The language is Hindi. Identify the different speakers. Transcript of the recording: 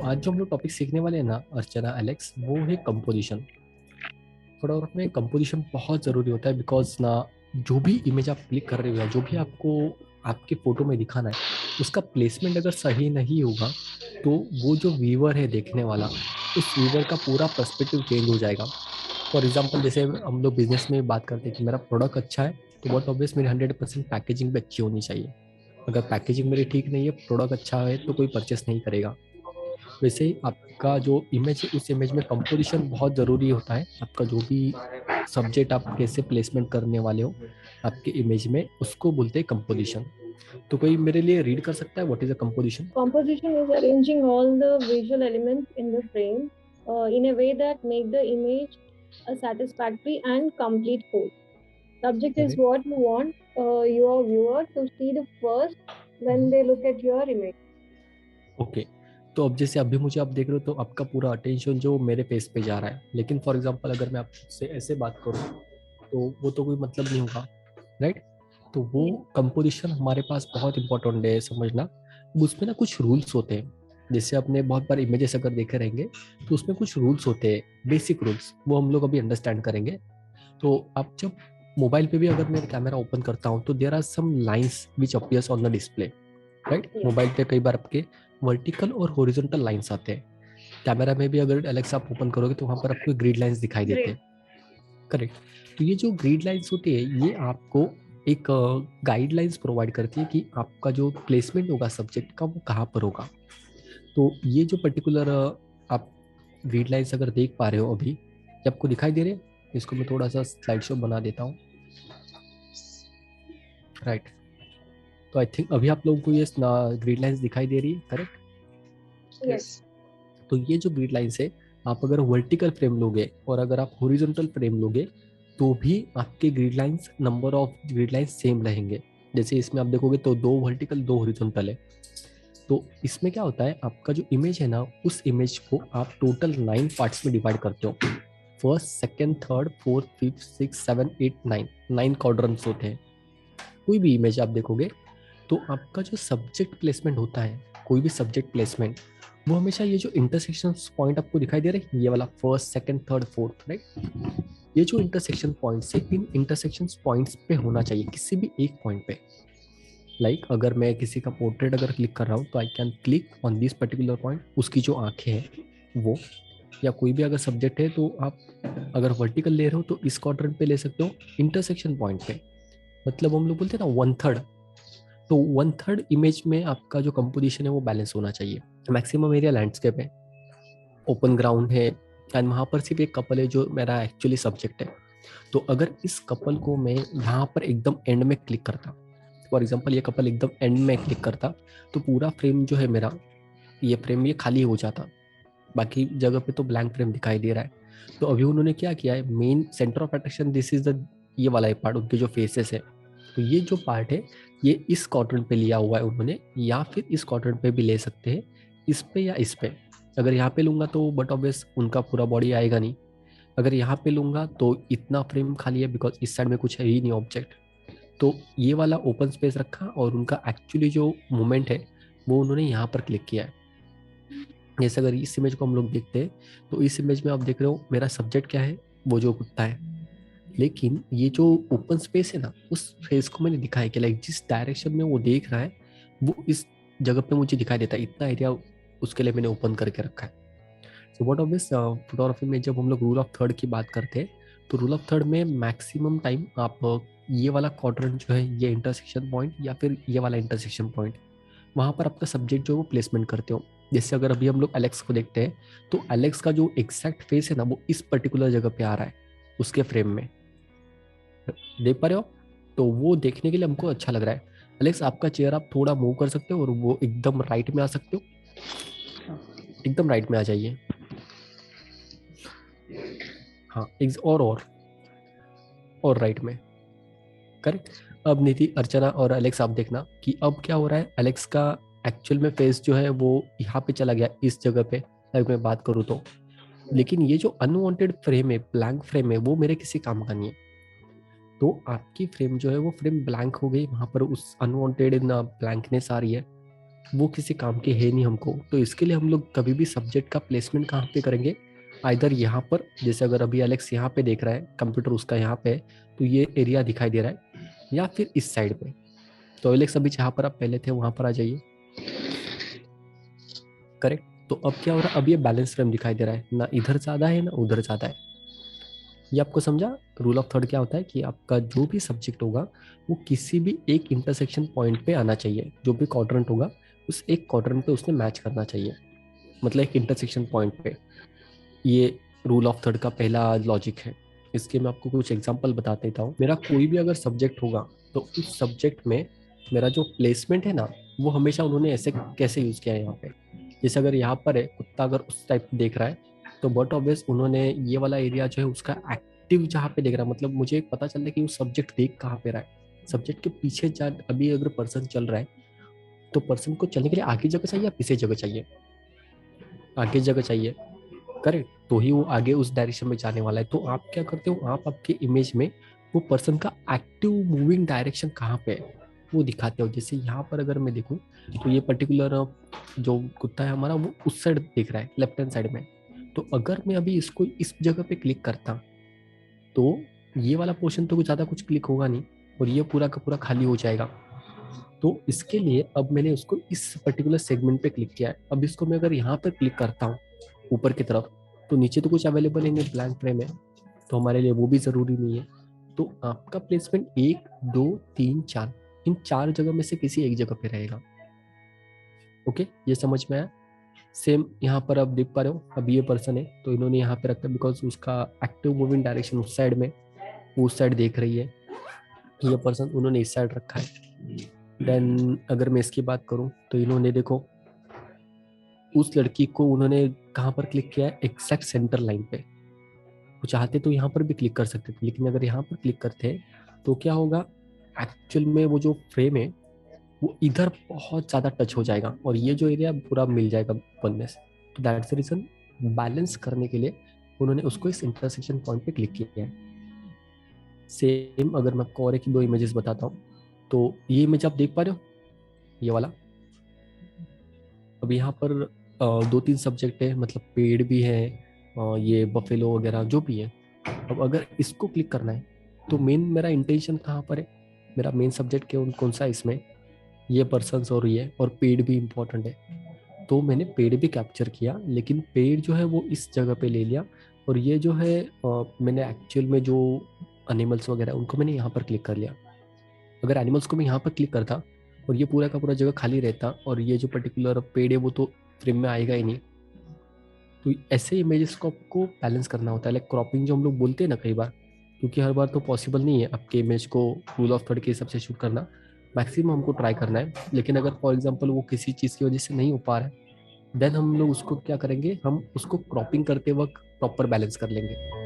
Speaker 1: आज जो हम लोग टॉपिक सीखने वाले हैं ना अर्चना एलेक्स, वो है कंपोजिशन। फोटोग्राफ में कंपोजिशन बहुत ज़रूरी होता है बिकॉज ना जो भी इमेज आप क्लिक कर रहे हो या जो भी आपको आपके फोटो में दिखाना है उसका प्लेसमेंट अगर सही नहीं होगा तो वो जो व्यूअर है देखने वाला, उस व्यूअर का पूरा पर्सपेक्टिव चेंज हो जाएगा। फॉर एग्जाम्पल जैसे हम लोग बिजनेस में बात करते हैं कि मेरा प्रोडक्ट अच्छा है तो बहुत ऑब्वियस मेरी 100% पैकेजिंग भी अच्छी होनी चाहिए। अगर पैकेजिंग मेरी ठीक नहीं है, प्रोडक्ट अच्छा है तो कोई परचेस नहीं करेगा। वैसे ही आपका जो इमेज है उस इमेज में कंपोजिशन बहुत ज़रूरी होता है। आपका जो भी सब्जेक्ट आप कैसे प्लेसमेंट करने वाले हो आपके इमेज में, उसको बोलते हैं कंपोजिशन। तो कोई मेरे लिए रीड कर सकता है what is a composition?
Speaker 2: Composition is arranging all the visual elements in the frame in a way that make the image a satisfactory and complete whole. Subject is
Speaker 1: correct.
Speaker 2: what you want your viewer to see the first when they look at your image.
Speaker 1: Okay. तो अब जैसे अभी मुझे आप देख रहे हो तो आपका पूरा अटेंशन जो मेरे फेस पे जा रहा है, लेकिन फॉर एग्जांपल अगर मैं आपसे ऐसे बात करूँ तो वो तो कोई मतलब नहीं होगा, राइट? तो वो
Speaker 2: Yes.
Speaker 1: कंपोजिशन हमारे पास बहुत इंपॉर्टेंट है समझना। उसमें ना कुछ रूल्स होते हैं। जैसे आपने बहुत बार इमेजेस अगर देखे रहेंगे तो उसमें कुछ रूल्स होते हैं, बेसिक रूल्स, वो हम लोग अभी अंडरस्टैंड करेंगे। तो आप जब मोबाइल पे भी अगर मैं कैमरा ओपन करता हूँ तो there are some lines which appears on the display, right?
Speaker 2: Yes.
Speaker 1: Mobile पे कई बार आपके वर्टिकल और हॉरिजॉन्टल लाइंस आते हैं। कैमरा में भी अगर एलेक्सा आप ओपन करोगे तो वहाँ पर आपको ग्रिड लाइंस दिखाई देते
Speaker 2: Great.
Speaker 1: हैं, करेक्ट? तो ये जो ग्रिड लाइंस होती है ये आपको एक गाइडलाइंस प्रोवाइड करती है कि आपका जो प्लेसमेंट होगा सब्जेक्ट का वो कहाँ पर होगा। तो ये जो पर्टिकुलर आप ग्रिड लाइंस अगर देख पा रहे हो अभी, ये आपको दिखाई दे रहे हैं? इसको मैं थोड़ा सा स्लाइड शो बना देता हूँ, राइट? तो आई थिंक अभी आप लोगों को ये ग्रिड लाइंस दिखाई दे रही है, करेक्ट?
Speaker 2: Yes.
Speaker 1: तो ये जो ग्रिड लाइंस है, आप अगर वर्टिकल फ्रेम लोगे और अगर आप हॉरिजॉन्टल फ्रेम लोगे तो भी आपके grid lines, number of grid lines same रहेंगे। जैसे इसमें आप देखोगे तो 2 वर्टिकल 2 हॉरिजॉन्टल है। तो इसमें क्या होता है, आपका जो इमेज है ना उस इमेज को आप टोटल 9 पार्ट्स में डिवाइड करते हो। First, second, third, fourth, fifth, six, seven, eight, nine, 9 quadrants होते हैं। कोई भी इमेज आप देखोगे तो आपका जो सब्जेक्ट प्लेसमेंट होता है, कोई भी सब्जेक्ट प्लेसमेंट, वो हमेशा ये जो इंटरसेक्शन पॉइंट आपको दिखाई दे रहे हैं, ये वाला first, second, third, fourth, right? ये जो इंटरसेक्शन पॉइंट्स है इन इंटरसेक्शन पॉइंट्स पे होना चाहिए, किसी भी एक पॉइंट पे। अगर मैं किसी का पोर्ट्रेट अगर क्लिक कर रहा हूँ तो I can click on this particular point, उसकी जो आंखें हैं वो, या कोई भी अगर सब्जेक्ट है तो आप अगर वर्टिकल ले रहे हो तो इस क्वाड्रेंट पे ले सकते हो, इंटरसेक्शन पॉइंट पे। मतलब हम लोग बोलते हैं ना 1/3, तो 1/3 इमेज में आपका जो कंपोजिशन है वो बैलेंस होना चाहिए। मैक्सिमम एरिया लैंडस्केप है, ओपन ग्राउंड है, एंड वहाँ पर सिर्फ एक कपल है जो मेरा एक्चुअली सब्जेक्ट है। तो अगर इस कपल को मैं यहाँ पर एकदम एंड में क्लिक करता, फॉर एग्जाम्पल ये कपल एकदम एंड में क्लिक करता, तो पूरा फ्रेम जो है मेरा, ये फ्रेम ये खाली हो जाता, बाकी जगह पे तो ब्लैंक फ्रेम दिखाई दे रहा है। तो अभी उन्होंने क्या किया है, main centre of attraction this is the, ये वाला पार्ट उनके जो फेसेस है, तो ये जो पार्ट है ये इस क्वाड्रेंट पे लिया हुआ है उन्होंने, या फिर इस क्वाड्रेंट पे भी ले सकते हैं, इस पे या इस पे। अगर यहाँ पे लूंगा तो बट ऑब्वियस उनका पूरा बॉडी आएगा नहीं। अगर यहाँ पे लूंगा तो इतना फ्रेम खाली है बिकॉज इस साइड में कुछ है ही नहीं ऑब्जेक्ट। तो ये वाला ओपन स्पेस रखा और उनका एक्चुअली जो मूवमेंट है वो उन्होंने यहाँ पर क्लिक किया है। जैसे अगर इस इमेज को हम लोग देखते हैं तो इस इमेज में आप देख रहे हो मेरा सब्जेक्ट क्या है, वो जो कुत्ता है। लेकिन ये जो ओपन स्पेस है ना उस फेस को मैंने दिखाया कि लाइक जिस डायरेक्शन में वो देख रहा है वो इस जगह पे मुझे दिखाई देता है, इतना एरिया उसके लिए मैंने ओपन करके रखा है। So what of this photography में जब हम लोग रूल ऑफ थर्ड की बात करते हैं तो रूल ऑफ थर्ड में मैक्सिमम टाइम आप ये वाला क्वाड्रेंट जो है, ये इंटरसेक्शन पॉइंट या फिर ये वाला इंटरसेक्शन पॉइंट, वहाँ पर आपका सब्जेक्ट जो है वो प्लेसमेंट करते हो। जैसे अगर अभी हम लोग एलेक्स को देखते हैं तो एलेक्स का जो एग्जैक्ट फेस है ना वो इस पर्टिकुलर जगह पे आ रहा है उसके फ्रेम में, देख पा रहे हो? तो वो देखने के लिए हमको अच्छा लग रहा है। एलेक्स आपका चेयर आप थोड़ा मूव कर सकते हो और वो एकदम राइट में आ सकते हो, एकदम राइट में आ जाइए। हाँ, और राइट में, करेक्ट। अब नीति, अर्चना और एलेक्स आप देखना कि अब क्या हो रहा है, एलेक्स का एक्चुअल में फेस जो है वो यहाँ पे चला गया इस जगह पे, अगर मैं बात करूँ तो। लेकिन ये जो अनवांटेड फ्रेम है, ब्लैंक फ्रेम है, वो मेरे किसी काम का नहीं है। तो आपकी फ्रेम जो है वो फ्रेम ब्लैंक हो गई, वहां पर उस अनवांटेड ना ब्लैंकनेस आ रही है। वो किसी काम के है नहीं हमको। तो इसके लिए हम लोग कभी भी सब्जेक्ट का प्लेसमेंट कहाँ पे करेंगे, आइदर यहाँ पर, जैसे अगर अभी एलेक्स यहाँ पे देख रहा है, कंप्यूटर उसका यहाँ पे है, तो ये एरिया दिखाई दे रहा है, या फिर इस साइड पे। तो एलेक्स अभी जहाँ पर आप पहले थे वहां पर आ जाइए, करेक्ट। तो अब क्या हो रहा है, अब ये बैलेंस फ्रेम दिखाई दे रहा है, ना इधर ज्यादा है ना उधर ज्यादा है। ये आपको समझा। रूल ऑफ थर्ड क्या होता है कि आपका जो भी सब्जेक्ट होगा वो किसी भी एक इंटरसेक्शन पॉइंट पे आना चाहिए, जो भी क्वाड्रेंट होगा उस एक क्वाड्रेंट पे उसने मैच करना चाहिए, मतलब एक इंटरसेक्शन पॉइंट पे। ये रूल ऑफ थर्ड का पहला लॉजिक है। इसके मैं आपको कुछ एग्जांपल बता देता हूँ। मेरा कोई भी अगर सब्जेक्ट होगा तो उस सब्जेक्ट में मेरा जो प्लेसमेंट है ना, वो हमेशा उन्होंने ऐसे कैसे यूज किया है यहाँ पे। जैसे अगर यहाँ पर है कुत्ता, अगर उस टाइप देख रहा है तो बट ऑब्वियस उन्होंने ये वाला एरिया जो है उसका एक्टिव जहाँ पे देख रहा है, मतलब मुझे पता चल रहा है कि वो सब्जेक्ट देख कहाँ पे रहा है। सब्जेक्ट के पीछे जा अभी अगर पर्सन चल रहा है तो पर्सन को चलने के लिए आगे जगह चाहिए या पीछे जगह चाहिए, आगे जगह चाहिए, करेक्ट। तो ही वो आगे उस डायरेक्शन में जाने वाला है। तो आप क्या करते हो, आप आपके इमेज में वो पर्सन का एक्टिव मूविंग डायरेक्शन कहाँ पे है वो दिखाते हो। जैसे यहाँ पर अगर मैं देखूँ तो ये पर्टिकुलर जो कुत्ता है हमारा वो उस साइड देख रहा है, लेफ्ट हैंड साइड में। तो अगर मैं अभी इसको इस जगह पे क्लिक करता तो ये वाला पोर्शन तो कुछ ज़्यादा कुछ क्लिक होगा नहीं और ये पूरा का पूरा खाली हो जाएगा। तो इसके लिए अब मैंने उसको इस पर्टिकुलर सेगमेंट पे क्लिक किया है। अब इसको मैं अगर यहाँ पर क्लिक करता हूँ ऊपर की तरफ, तो नीचे तो कुछ अवेलेबल ही नहीं, ब्लैंक फ्रेम है, तो हमारे लिए वो भी ज़रूरी नहीं है। तो आपका प्लेसमेंट 1 2 3 4 इन 4 जगह में से किसी एक जगह पे रहेगा। ओके, ये समझ में आया। सेम यहाँ पर आप देख पा रहे हो, अब ये पर्सन है तो इन्होंने यहाँ पे रखा बिकॉज उसका एक्टिव मूविंग डायरेक्शन उस साइड में, वो उस साइड देख रही है। ये पर्सन उन्होंने इस साइड रखा है। देन अगर मैं इसकी बात करूँ तो इन्होंने देखो उस लड़की को उन्होंने कहाँ पर क्लिक किया है, एग्जैक्ट सेंटर लाइन पे। वो चाहते तो यहाँ पर भी क्लिक कर सकते थे, लेकिन अगर यहाँ पर क्लिक करते हैं तो क्या होगा, एक्चुअल में वो जो फ्रेम है वो इधर बहुत ज़्यादा टच हो जाएगा और ये जो एरिया पूरा मिल जाएगा बनने से। तो दैट्स द रीजन, बैलेंस करने के लिए उन्होंने उसको इस इंटरसेक्शन पॉइंट पे क्लिक किया है। सेम अगर मैं आपको और एक दो इमेजेस बताता हूँ, तो ये इमेज आप देख पा रहे हो, ये वाला। अब यहाँ पर 2-3 सब्जेक्ट है, मतलब पेड़ भी है, ये बफेलो वगैरह जो भी है। अब अगर इसको क्लिक करना है तो मेन मेरा इंटेंशन कहाँ पर है, मेरा मेन सब्जेक्ट कौन सा है इसमें, ये पर्सन्स और ये, और पेड़ भी इम्पोर्टेंट है। तो मैंने पेड़ भी कैप्चर किया, लेकिन पेड़ जो है वो इस जगह पे ले लिया, और ये जो है मैंने एक्चुअल में जो एनिमल्स वगैरह उनको मैंने यहाँ पर क्लिक कर लिया। अगर एनिमल्स को मैं यहाँ पर क्लिक करता और ये पूरा का पूरा जगह खाली रहता और ये जो पर्टिकुलर पेड़ है वो तो फ्रेम में आएगा ही नहीं। तो ऐसे इमेजेस को आपको बैलेंस करना होता है, लाइक क्रॉपिंग जो हम लोग बोलते हैं ना कई बार, क्योंकि हर बार तो पॉसिबल नहीं है आपके इमेज को रूल ऑफ थर्ड के हिसाब से शूट करना। मैक्सिमम हमको ट्राई करना है, लेकिन अगर फॉर एग्जांपल वो किसी चीज़ की वजह से नहीं हो पा रहा है, देन हम लोग उसको क्या करेंगे, हम उसको क्रॉपिंग करते वक्त प्रॉपर बैलेंस कर लेंगे।